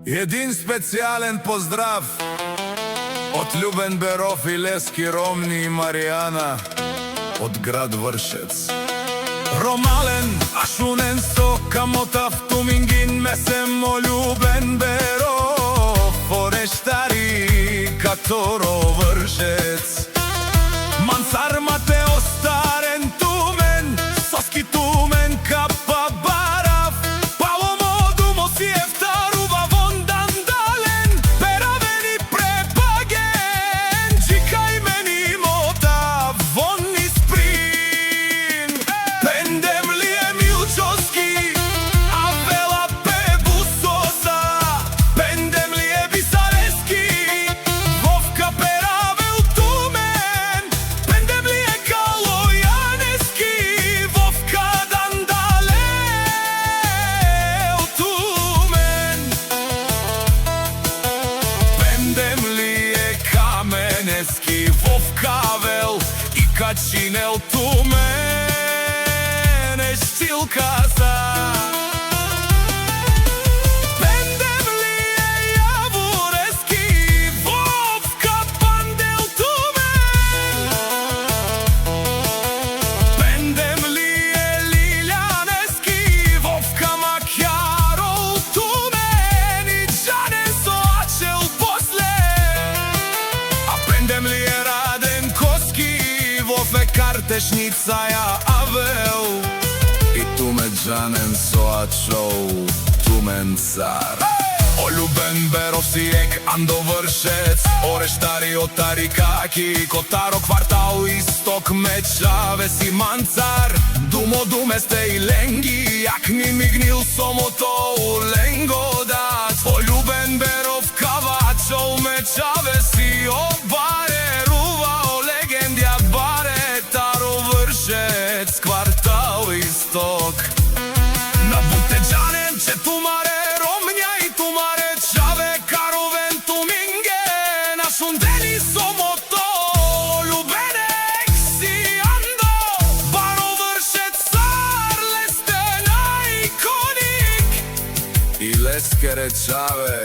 Един специален поздрав от Любен Беров и Лески Ромни и Маријана од град Вршец. Ромален, ашунен со камота в Тумингин месемо Любен Беров форештари каторо Вршец. Мансар мате остарен тумен, соски тумен капа барав, пало моду моси ефтарува вондан дален, перавени препаген, джикај мени мота вон из прин. Пендем ли е милчоски, а вела пебусоса, пендем ли е бисарески, вовка перавел тумен, пендем ли е калојанески, вовка дандале тумен. Пендем ли е каменески, вовка вел и качинел тумен е штилкаса. Пендем ли е јаворески, вовка пандел тумен. Пендем ли е лилјанески, вовка макјарол тумен и џанен со ачел после. А пендем ли е раден коски, вове картешница ја авел и туме џанен со ачол тумен цар. О Любен Беров си ек Андо Вршец, Орештари отари каки Котаро квартал исток мечаве си манцар. Думо думе сте и ленги, јакни мигнил сомото у ленгодат. О Любен Беров кавачол мечаве си обаре, рува о легендја баре, Таро Вршец квартал исток. На бутеџанен че тумаре ромња и тумаре чаве каровен туминге, на шундени сомото Любенек си Андо, Баро Вршец цар лестена иконик и лескере чаве